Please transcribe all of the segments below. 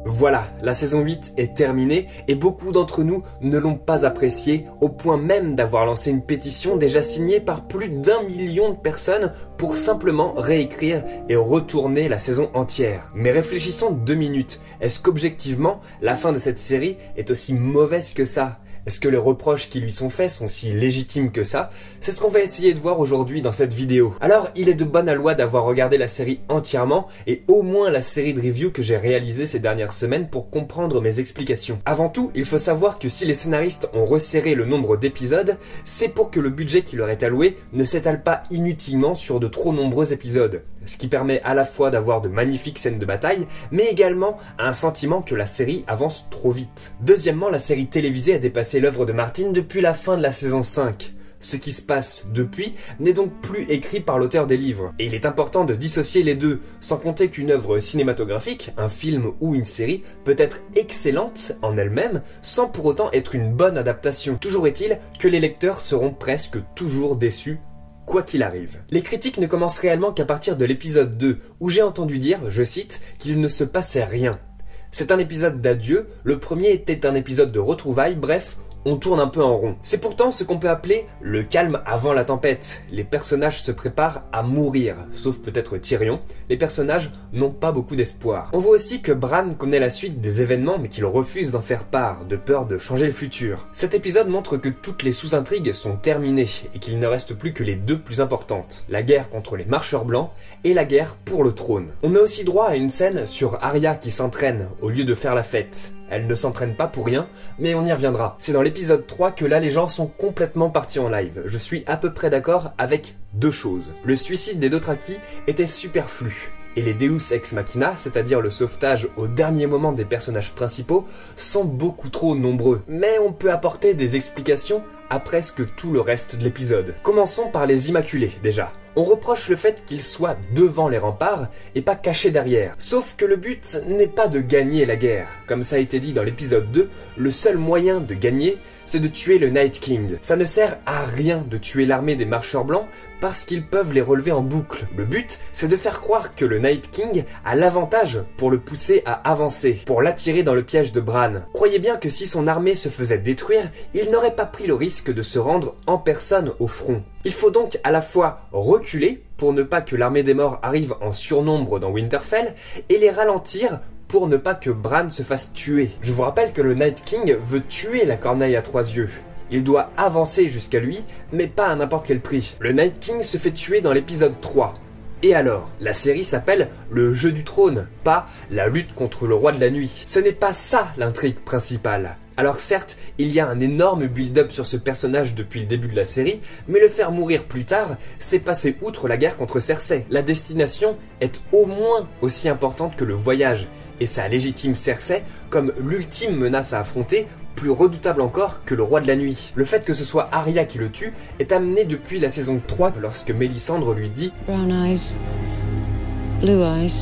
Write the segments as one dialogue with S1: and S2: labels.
S1: Voilà, la saison 8 est terminée et beaucoup d'entre nous ne l'ont pas appréciée au point même d'avoir lancé une pétition déjà signée par plus d'1 million de personnes pour simplement réécrire et retourner la saison entière. Mais réfléchissons 2 minutes, est-ce qu'objectivement, la fin de cette série est aussi mauvaise que ça ? Est-ce que les reproches qui lui sont faits sont si légitimes que ça? C'est ce qu'on va essayer de voir aujourd'hui dans cette vidéo. Alors, il est de bonne loi d'avoir regardé la série entièrement et au moins la série de reviews que j'ai réalisées ces dernières semaines pour comprendre mes explications. Avant tout, il faut savoir que si les scénaristes ont resserré le nombre d'épisodes, c'est pour que le budget qui leur est alloué ne s'étale pas inutilement sur de trop nombreux épisodes. Ce qui permet à la fois d'avoir de magnifiques scènes de bataille, mais également un sentiment que la série avance trop vite. Deuxièmement, la série télévisée a dépassé l'œuvre de Martin depuis la fin de la saison 5. Ce qui se passe depuis n'est donc plus écrit par l'auteur des livres. Et il est important de dissocier les deux, sans compter qu'une œuvre cinématographique, un film ou une série, peut être excellente en elle-même, sans pour autant être une bonne adaptation. Toujours est-il que les lecteurs seront presque toujours déçus quoi qu'il arrive. Les critiques ne commencent réellement qu'à partir de l'épisode 2, où j'ai entendu dire, je cite, qu'il ne se passait rien. C'est un épisode d'adieu, le premier était un épisode de retrouvailles, bref, on tourne un peu en rond. C'est pourtant ce qu'on peut appeler le calme avant la tempête. Les personnages se préparent à mourir, sauf peut-être Tyrion. Les personnages n'ont pas beaucoup d'espoir. On voit aussi que Bran connaît la suite des événements mais qu'il refuse d'en faire part, de peur de changer le futur. Cet épisode montre que toutes les sous-intrigues sont terminées et qu'il ne reste plus que les deux plus importantes. La guerre contre les marcheurs blancs et la guerre pour le trône. On a aussi droit à une scène sur Arya qui s'entraîne au lieu de faire la fête. Elle ne s'entraîne pas pour rien, mais on y reviendra. C'est dans l'épisode 3 que là les gens sont complètement partis en live. Je suis à peu près d'accord avec deux choses. Le suicide des Dothraki était superflu. Et les Deus Ex Machina, c'est-à-dire le sauvetage au dernier moment des personnages principaux, sont beaucoup trop nombreux. Mais on peut apporter des explications à presque tout le reste de l'épisode. Commençons par les Immaculés, déjà. On reproche le fait qu'ils soient devant les remparts et pas cachés derrière. Sauf que le but n'est pas de gagner la guerre. Comme ça a été dit dans l'épisode 2, le seul moyen de gagner, c'est de tuer le Night King. Ça ne sert à rien de tuer l'armée des marcheurs blancs parce qu'ils peuvent les relever en boucle. Le but, c'est de faire croire que le Night King a l'avantage pour le pousser à avancer, pour l'attirer dans le piège de Bran. Croyez bien que si son armée se faisait détruire, il n'aurait pas pris le risque de se rendre en personne au front. Il faut donc à la fois reculer pour ne pas que l'armée des morts arrive en surnombre dans Winterfell et les ralentir pour ne pas que Bran se fasse tuer. Je vous rappelle que le Night King veut tuer la corneille à 3 yeux. Il doit avancer jusqu'à lui, mais pas à n'importe quel prix. Le Night King se fait tuer dans l'épisode 3. Et alors, la série s'appelle Le Jeu du Trône, pas La lutte contre le roi de la nuit. Ce n'est pas ça l'intrigue principale. Alors certes, il y a un énorme build-up sur ce personnage depuis le début de la série, mais le faire mourir plus tard, c'est passer outre la guerre contre Cersei. La destination est au moins aussi importante que le voyage, et ça légitime Cersei comme l'ultime menace à affronter, plus redoutable encore que le roi de la nuit. Le fait que ce soit Arya qui le tue est amené depuis la saison 3 lorsque Mélisandre lui dit « Brown eyes, blue eyes,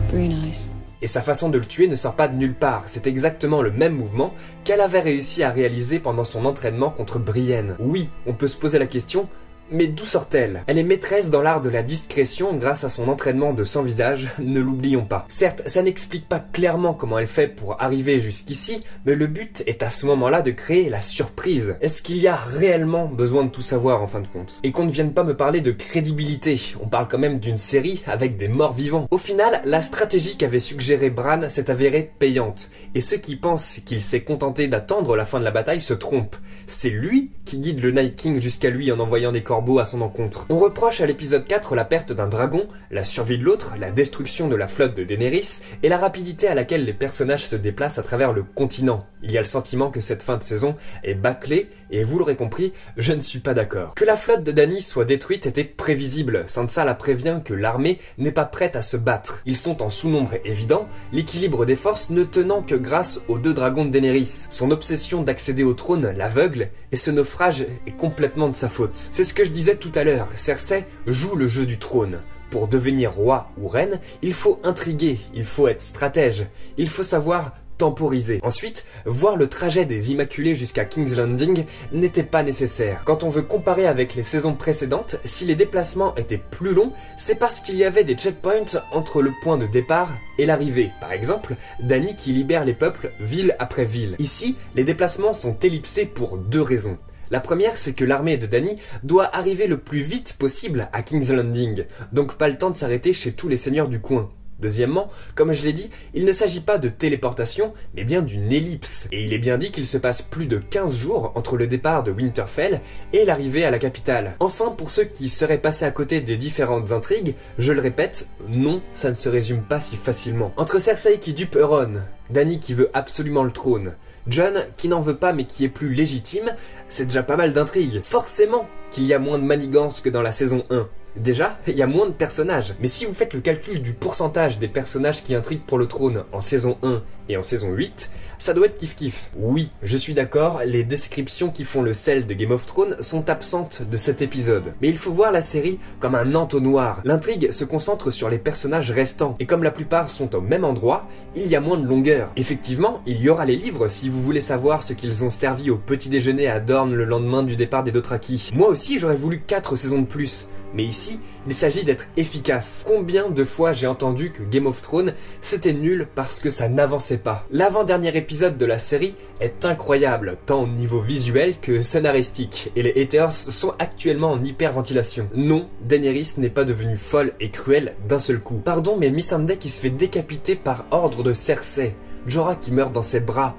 S1: green eyes ». Et sa façon de le tuer ne sort pas de nulle part, c'est exactement le même mouvement qu'elle avait réussi à réaliser pendant son entraînement contre Brienne. Oui, on peut se poser la question, mais d'où sort-elle? Elle est maîtresse dans l'art de la discrétion grâce à son entraînement de 100 visages, ne l'oublions pas. Certes, ça n'explique pas clairement comment elle fait pour arriver jusqu'ici, mais le but est à ce moment-là de créer la surprise. Est-ce qu'il y a réellement besoin de tout savoir en fin de compte? Et qu'on ne vienne pas me parler de crédibilité, on parle quand même d'une série avec des morts vivants. Au final, la stratégie qu'avait suggérée Bran s'est avérée payante, et ceux qui pensent qu'il s'est contenté d'attendre la fin de la bataille se trompent. C'est lui qui guide le Night King jusqu'à lui en envoyant des corbeaux à son encontre. On reproche à l'épisode 4 la perte d'un dragon, la survie de l'autre, la destruction de la flotte de Daenerys et la rapidité à laquelle les personnages se déplacent à travers le continent. Il y a le sentiment que cette fin de saison est bâclée et vous l'aurez compris, je ne suis pas d'accord. Que la flotte de Dany soit détruite était prévisible. Sansa la prévient que l'armée n'est pas prête à se battre. Ils sont en sous-nombre évident, l'équilibre des forces ne tenant que grâce aux 2 dragons de Daenerys. Son obsession d'accéder au trône l'aveugle et ce naufrage est complètement de sa faute. C'est ce que je disais tout à l'heure, Cersei joue le jeu du trône. Pour devenir roi ou reine, il faut intriguer, il faut être stratège, il faut savoir temporiser. Ensuite, voir le trajet des Immaculés jusqu'à King's Landing n'était pas nécessaire. Quand on veut comparer avec les saisons précédentes, si les déplacements étaient plus longs, c'est parce qu'il y avait des checkpoints entre le point de départ et l'arrivée. Par exemple, Dany qui libère les peuples ville après ville. Ici, les déplacements sont ellipsés pour deux raisons. La première, c'est que l'armée de Dany doit arriver le plus vite possible à King's Landing, donc pas le temps de s'arrêter chez tous les seigneurs du coin. Deuxièmement, comme je l'ai dit, il ne s'agit pas de téléportation, mais bien d'une ellipse. Et il est bien dit qu'il se passe plus de 15 jours entre le départ de Winterfell et l'arrivée à la capitale. Enfin, pour ceux qui seraient passés à côté des différentes intrigues, je le répète, non, ça ne se résume pas si facilement. Entre Cersei qui dupe Euron, Dany qui veut absolument le trône, Jon qui n'en veut pas mais qui est plus légitime, c'est déjà pas mal d'intrigues. Forcément qu'il y a moins de manigances que dans la saison 1. Déjà, il y a moins de personnages, mais si vous faites le calcul du pourcentage des personnages qui intriguent pour le trône en saison 1 et en saison 8, ça doit être kiff-kiff. Oui, je suis d'accord, les descriptions qui font le sel de Game of Thrones sont absentes de cet épisode. Mais il faut voir la série comme un entonnoir. L'intrigue se concentre sur les personnages restants, et comme la plupart sont au même endroit, il y a moins de longueur. Effectivement, il y aura les livres si vous voulez savoir ce qu'ils ont servi au petit déjeuner à Dorne le lendemain du départ des Dothraki. Moi aussi, j'aurais voulu 4 saisons de plus. Mais ici, il s'agit d'être efficace. Combien de fois j'ai entendu que Game of Thrones, c'était nul parce que ça n'avançait pas. L'avant-dernier épisode de la série est incroyable, tant au niveau visuel que scénaristique, et les haters sont actuellement en hyperventilation. Non, Daenerys n'est pas devenue folle et cruelle d'un seul coup. Pardon, mais Missandei qui se fait décapiter par ordre de Cersei, Jorah qui meurt dans ses bras,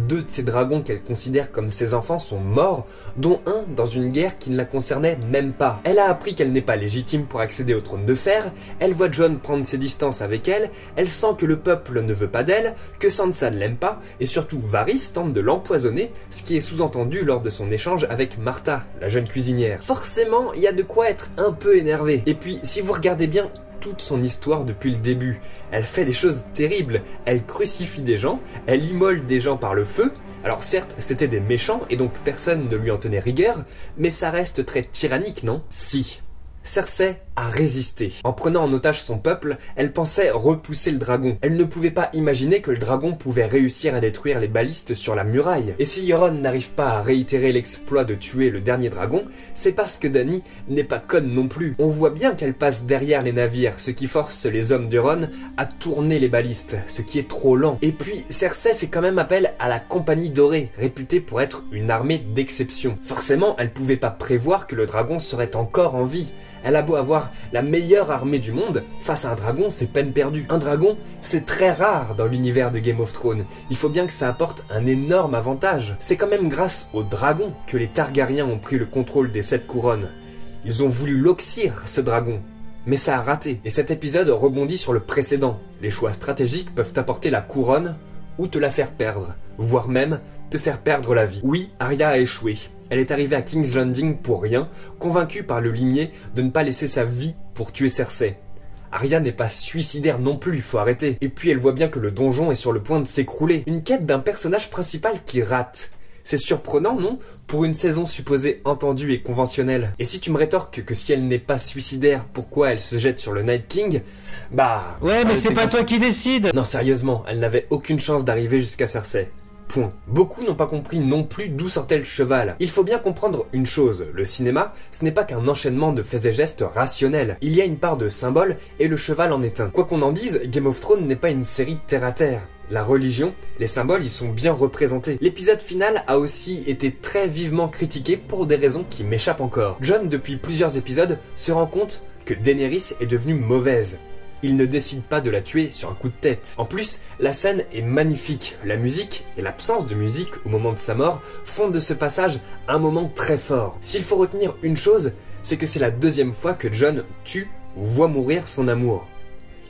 S1: 2 de ses dragons qu'elle considère comme ses enfants sont morts, dont un dans une guerre qui ne la concernait même pas. Elle a appris qu'elle n'est pas légitime pour accéder au trône de fer, elle voit Jon prendre ses distances avec elle, elle sent que le peuple ne veut pas d'elle, que Sansa ne l'aime pas, et surtout Varys tente de l'empoisonner, ce qui est sous-entendu lors de son échange avec Martha, la jeune cuisinière. Forcément, il y a de quoi être un peu énervé. Et puis, si vous regardez bien toute son histoire depuis le début. Elle fait des choses terribles, elle crucifie des gens, elle immole des gens par le feu. Alors certes, c'était des méchants et donc personne ne lui en tenait rigueur, mais ça reste très tyrannique, non? Si. Cersei a résisté. En prenant en otage son peuple, elle pensait repousser le dragon. Elle ne pouvait pas imaginer que le dragon pouvait réussir à détruire les balistes sur la muraille. Et si Euron n'arrive pas à réitérer l'exploit de tuer le dernier dragon, c'est parce que Dany n'est pas conne non plus. On voit bien qu'elle passe derrière les navires, ce qui force les hommes d'Euron à tourner les balistes, ce qui est trop lent. Et puis, Cersei fait quand même appel à la Compagnie Dorée, réputée pour être une armée d'exception. Forcément, elle pouvait pas prévoir que le dragon serait encore en vie. Elle a beau avoir la meilleure armée du monde, face à un dragon, c'est peine perdue. Un dragon, c'est très rare dans l'univers de Game of Thrones. Il faut bien que ça apporte un énorme avantage. C'est quand même grâce au dragon que les Targaryens ont pris le contrôle des 7 couronnes. Ils ont voulu l'oxyre, ce dragon. Mais ça a raté. Et cet épisode rebondit sur le précédent. Les choix stratégiques peuvent apporter la couronne ou te la faire perdre, voire même te faire perdre la vie. Oui, Arya a échoué. Elle est arrivée à King's Landing pour rien, convaincue par le limier de ne pas laisser sa vie pour tuer Cersei. Arya n'est pas suicidaire non plus, faut arrêter. Et puis elle voit bien que le donjon est sur le point de s'écrouler. Une quête d'un personnage principal qui rate. C'est surprenant, non? Pour une saison supposée entendue et conventionnelle. Et si tu me rétorques que si elle n'est pas suicidaire, pourquoi elle se jette sur le Night King? Bah...
S2: Ouais, mais c'est pas toi qui décide.
S1: Non, sérieusement, elle n'avait aucune chance d'arriver jusqu'à Cersei. Point. Beaucoup n'ont pas compris non plus d'où sortait le cheval. Il faut bien comprendre une chose, le cinéma, ce n'est pas qu'un enchaînement de faits et gestes rationnels. Il y a une part de symbole et le cheval en est un. Quoi qu'on en dise, Game of Thrones n'est pas une série terre à terre. La religion, les symboles y sont bien représentés. L'épisode final a aussi été très vivement critiqué pour des raisons qui m'échappent encore. Jon, depuis plusieurs épisodes, se rend compte que Daenerys est devenue mauvaise. Il ne décide pas de la tuer sur un coup de tête. En plus, la scène est magnifique. La musique et l'absence de musique au moment de sa mort font de ce passage un moment très fort. S'il faut retenir une chose, c'est que c'est la 2e fois que Jon tue ou voit mourir son amour.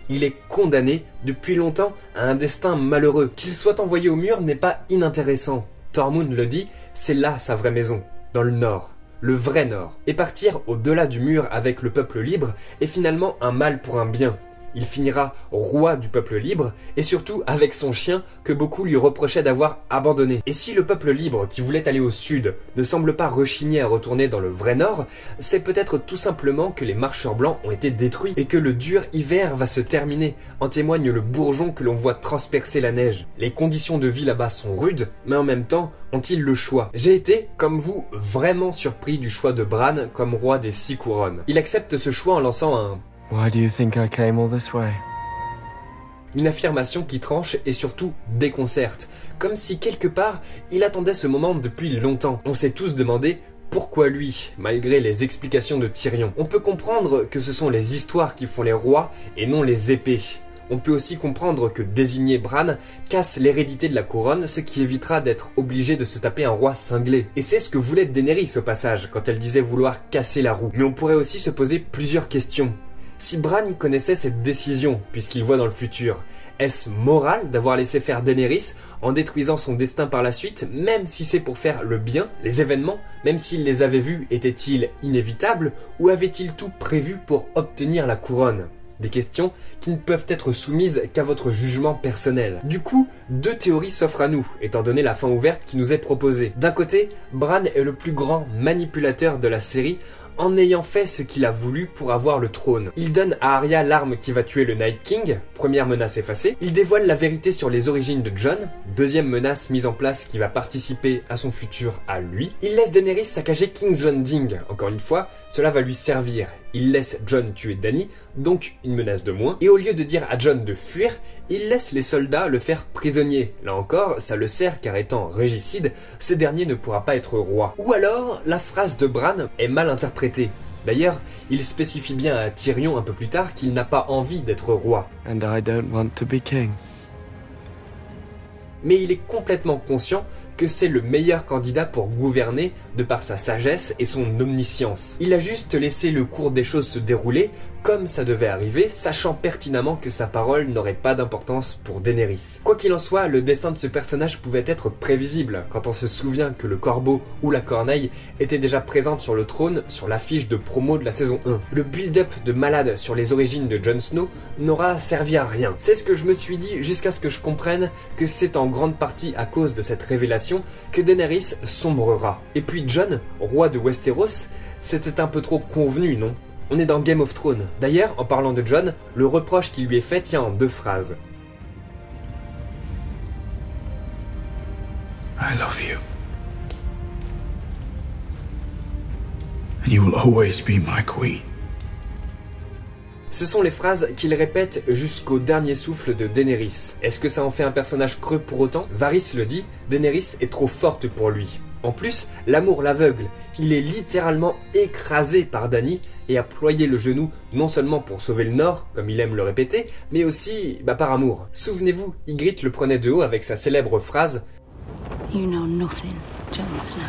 S1: Il est condamné depuis longtemps à un destin malheureux. Qu'il soit envoyé au mur n'est pas inintéressant. Tormund le dit, c'est là sa vraie maison, dans le nord. Le vrai nord. Et partir au-delà du mur avec le peuple libre est finalement un mal pour un bien. Il finira roi du peuple libre, et surtout avec son chien que beaucoup lui reprochaient d'avoir abandonné. Et si le peuple libre qui voulait aller au sud ne semble pas rechigner à retourner dans le vrai nord, c'est peut-être tout simplement que les marcheurs blancs ont été détruits et que le dur hiver va se terminer, en témoigne le bourgeon que l'on voit transpercer la neige. Les conditions de vie là-bas sont rudes, mais en même temps, ont-ils le choix? J'ai été, comme vous, vraiment surpris du choix de Bran comme roi des 6 couronnes. Il accepte ce choix en lançant un «
S2: Why do you think I came all this way? »
S1: Une affirmation qui tranche et surtout déconcerte, comme si quelque part, il attendait ce moment depuis longtemps. On s'est tous demandé pourquoi lui, malgré les explications de Tyrion. On peut comprendre que ce sont les histoires qui font les rois et non les épées. On peut aussi comprendre que désigner Bran casse l'hérédité de la couronne, ce qui évitera d'être obligé de se taper un roi cinglé. Et c'est ce que voulait Daenerys au passage, quand elle disait vouloir casser la roue. Mais on pourrait aussi se poser plusieurs questions. Si Bran connaissait cette décision, puisqu'il voit dans le futur, est-ce moral d'avoir laissé faire Daenerys en détruisant son destin par la suite, même si c'est pour faire le bien? Les événements, même s'il les avait vus, étaient-ils inévitables, ou avait-il tout prévu pour obtenir la couronne? Des questions qui ne peuvent être soumises qu'à votre jugement personnel. Du coup, 2 théories s'offrent à nous, étant donné la fin ouverte qui nous est proposée. D'un côté, Bran est le plus grand manipulateur de la série en ayant fait ce qu'il a voulu pour avoir le trône. Il donne à Arya l'arme qui va tuer le Night King, première menace effacée. Il dévoile la vérité sur les origines de Jon, deuxième menace mise en place qui va participer à son futur à lui. Il laisse Daenerys saccager King's Landing, encore une fois, cela va lui servir. Il laisse Jon tuer Dany, donc une menace de moins. Et au lieu de dire à Jon de fuir, il laisse les soldats le faire prisonnier. Là encore, ça le sert car étant régicide, ce dernier ne pourra pas être roi. Ou alors, la phrase de Bran est mal interprétée. D'ailleurs, il spécifie bien à Tyrion un peu plus tard qu'il n'a pas envie d'être roi.
S2: And I don't want to be king.
S1: Mais il est complètement conscient que c'est le meilleur candidat pour gouverner de par sa sagesse et son omniscience. Il a juste laissé le cours des choses se dérouler comme ça devait arriver, sachant pertinemment que sa parole n'aurait pas d'importance pour Daenerys. Quoi qu'il en soit, le destin de ce personnage pouvait être prévisible, quand on se souvient que le corbeau ou la corneille étaient déjà présentes sur le trône sur l'affiche de promo de la saison 1. Le build-up de malade sur les origines de Jon Snow n'aura servi à rien. C'est ce que je me suis dit jusqu'à ce que je comprenne que c'est en grande partie à cause de cette révélation que Daenerys sombrera. Et puis Jon, roi de Westeros, c'était un peu trop convenu, non? On est dans Game of Thrones. D'ailleurs, en parlant de Jon, le reproche qui lui est fait tient en 2 phrases.
S3: I love you. And you will always be my queen.
S1: Ce sont les phrases qu'il répète jusqu'au dernier souffle de Daenerys. Est-ce que ça en fait un personnage creux pour autant? Varys le dit, Daenerys est trop forte pour lui. En plus, l'amour l'aveugle. Il est littéralement écrasé par Dany et a ployé le genou non seulement pour sauver le Nord, comme il aime le répéter, mais aussi par amour. Souvenez-vous, Ygritte le prenait de haut avec sa célèbre phrase « You know nothing, Jon Snow ».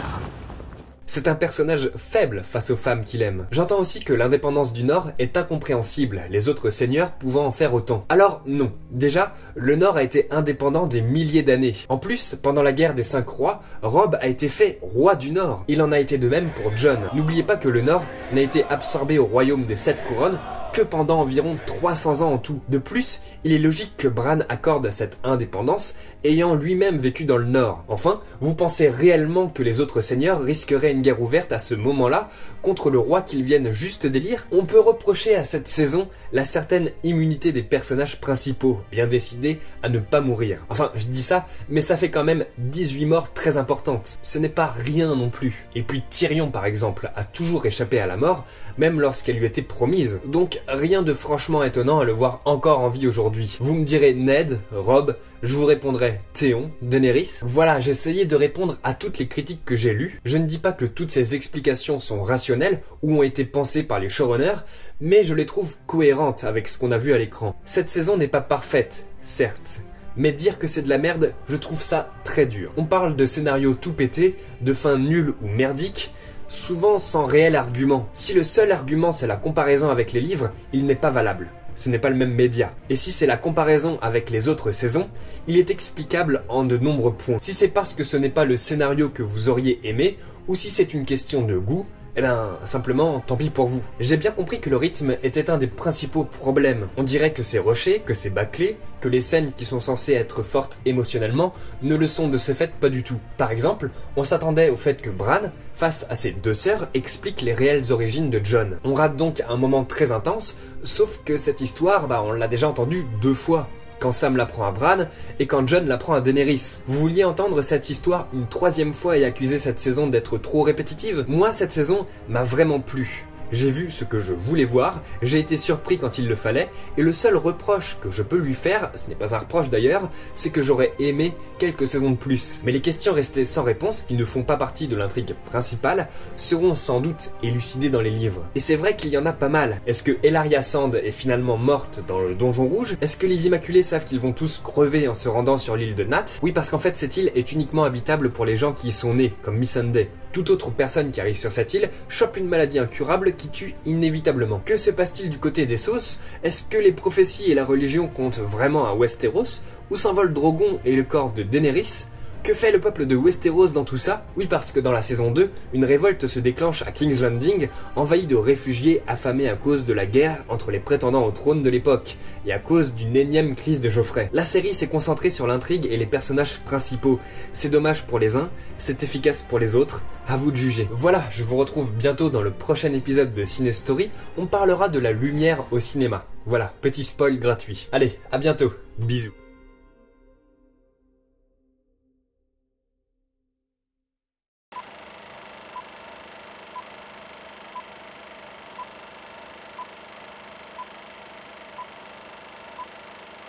S1: C'est un personnage faible face aux femmes qu'il aime. J'entends aussi que l'indépendance du Nord est incompréhensible, les autres seigneurs pouvant en faire autant. Alors non, déjà, le Nord a été indépendant des milliers d'années. En plus, pendant la guerre des 5 rois, Robb a été fait roi du Nord. Il en a été de même pour Jon. N'oubliez pas que le Nord n'a été absorbé au royaume des 7 couronnes que pendant environ 300 ans en tout. De plus, il est logique que Bran accorde cette indépendance, ayant lui-même vécu dans le Nord. Enfin, vous pensez réellement que les autres seigneurs risqueraient une guerre ouverte à ce moment-là contre le roi qu'ils viennent juste d'élire? On peut reprocher à cette saison la certaine immunité des personnages principaux, bien décidés à ne pas mourir. Enfin, je dis ça, mais ça fait quand même 18 morts très importantes. Ce n'est pas rien non plus. Et puis Tyrion, par exemple, a toujours échappé à la mort, même lorsqu'elle lui était promise. Donc, rien de franchement étonnant à le voir encore en vie aujourd'hui. Vous me direz Ned, Robb, je vous répondrai Théon, Daenerys. Voilà, j'ai essayé de répondre à toutes les critiques que j'ai lues. Je ne dis pas que toutes ces explications sont rationnelles ou ont été pensées par les showrunners, mais je les trouve cohérentes avec ce qu'on a vu à l'écran. Cette saison n'est pas parfaite, certes, mais dire que c'est de la merde, je trouve ça très dur. On parle de scénarios tout pétés, de fins nulles ou merdiques, souvent sans réel argument. Si le seul argument c'est la comparaison avec les livres, il n'est pas valable. Ce n'est pas le même média. Et si c'est la comparaison avec les autres saisons, il est explicable en de nombreux points. Si c'est parce que ce n'est pas le scénario que vous auriez aimé, ou si c'est une question de goût, Eh ben, simplement, tant pis pour vous. J'ai bien compris que le rythme était un des principaux problèmes. On dirait que c'est rushé, que c'est bâclé, que les scènes qui sont censées être fortes émotionnellement ne le sont de ce fait pas du tout. Par exemple, on s'attendait au fait que Bran, face à ses deux sœurs, explique les réelles origines de Jon. On rate donc un moment très intense, sauf que cette histoire, on l'a déjà entendue 2 fois. Quand Sam l'apprend à Bran et quand Jon l'apprend à Daenerys. Vous vouliez entendre cette histoire une 3e fois et accuser cette saison d'être trop répétitive? Moi, cette saison m'a vraiment plu. J'ai vu ce que je voulais voir, j'ai été surpris quand il le fallait, et le seul reproche que je peux lui faire, ce n'est pas un reproche d'ailleurs, c'est que j'aurais aimé quelques saisons de plus. Mais les questions restées sans réponse, qui ne font pas partie de l'intrigue principale, seront sans doute élucidées dans les livres. Et c'est vrai qu'il y en a pas mal. Est-ce que Ellaria Sand est finalement morte dans le Donjon Rouge? Est-ce que les Immaculés savent qu'ils vont tous crever en se rendant sur l'île de Nat? Oui, parce qu'en fait cette île est uniquement habitable pour les gens qui y sont nés, comme Missandei. Toute autre personne qui arrive sur cette île chope une maladie incurable qui tue inévitablement. Que se passe-t-il du côté des Sauces? Est-ce que les prophéties et la religion comptent vraiment à Westeros? Où s'envolent Drogon et le corps de Daenerys? Que fait le peuple de Westeros dans tout ça? Oui, parce que dans la saison 2, une révolte se déclenche à King's Landing, envahie de réfugiés affamés à cause de la guerre entre les prétendants au trône de l'époque, et à cause d'une énième crise de Joffrey. La série s'est concentrée sur l'intrigue et les personnages principaux. C'est dommage pour les uns, c'est efficace pour les autres, à vous de juger. Voilà, je vous retrouve bientôt dans le prochain épisode de Ciné Story, on parlera de la lumière au cinéma. Voilà, petit spoil gratuit. Allez, à bientôt, bisous.